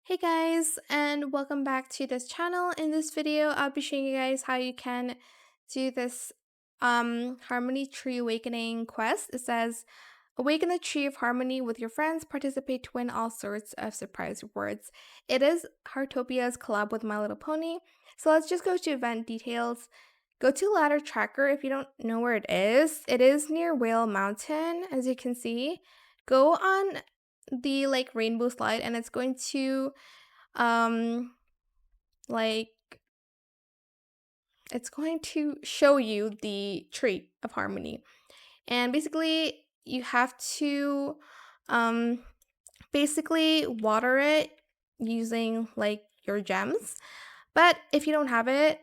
Hey guys, and welcome back to this channel. In this video, I'll be showing you guys how you can do this Harmony Tree Awakening quest. It says, awaken the Tree of Harmony with your friends, participate to win all sorts of surprise rewards. It is Heartopia's collab with My Little Pony. So let's just go to event details. Go to Ladder Tracker if you don't know where it is. It is near Whale Mountain, as you can see. Go on the rainbow slide and it's going to um like it's going to show you the tree of harmony, and basically you have to um basically water it using your gems. But if you don't have it,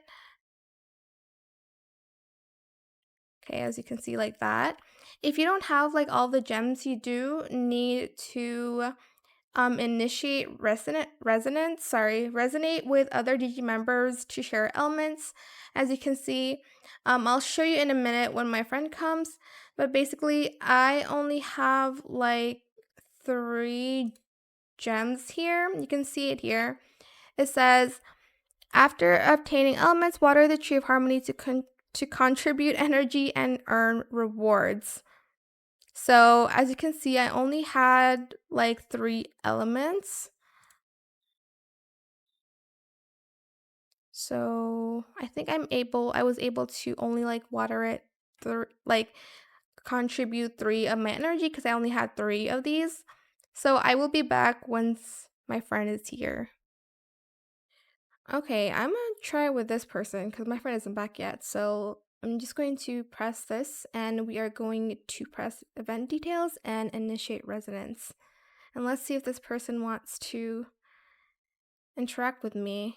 okay, as you can see, like that, if you don't have all the gems, you do need to resonate with other DG members to share elements. As you can see, I'll show you in a minute when my friend comes, but basically I only have 3 gems here. You can see it here. It says, after obtaining elements, water the Tree of Harmony to contribute energy and earn rewards. So as you can see, I only had 3 elements. So I think I was able to only water it, contribute 3 of my energy because I only had 3 of these. So I will be back once my friend is here. Okay, I'm gonna try with this person because my friend isn't back yet. So I'm just going to press this, and we are going to press event details and initiate resonance. And let's see if this person wants to interact with me.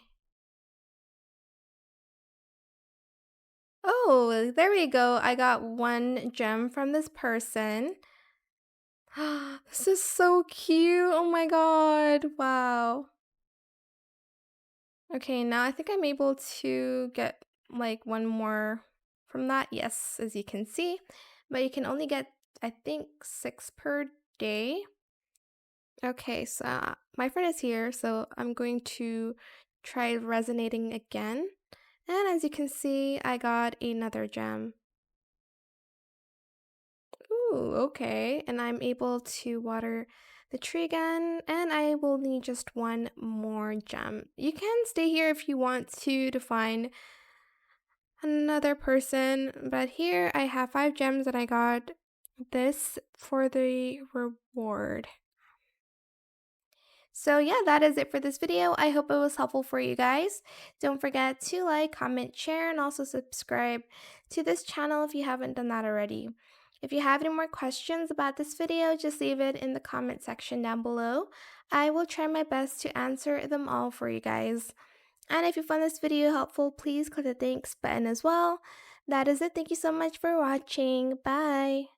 Oh, there we go. I got 1 gem from this person. This is so cute. Oh my god. Wow. Okay, now I think I'm able to get 1 more from that. Yes, as you can see. But you can only get, I think, 6 per day. Okay, so my friend is here, so I'm going to try resonating again. And as you can see, I got another gem. Ooh, okay. And I'm able to water the tree again, and I will need just 1 more gem. You can stay here if you want to find another person, but here I have 5 gems and I got this for the reward. So yeah, that is it for this video. I hope it was helpful for you guys. Don't forget to like, comment, share, and also subscribe to this channel if you haven't done that already. If you have any more questions about this video, just leave it in the comment section down below. I will try my best to answer them all for you guys. And if you found this video helpful, please click the thanks button as well. That is it. Thank you so much for watching. Bye!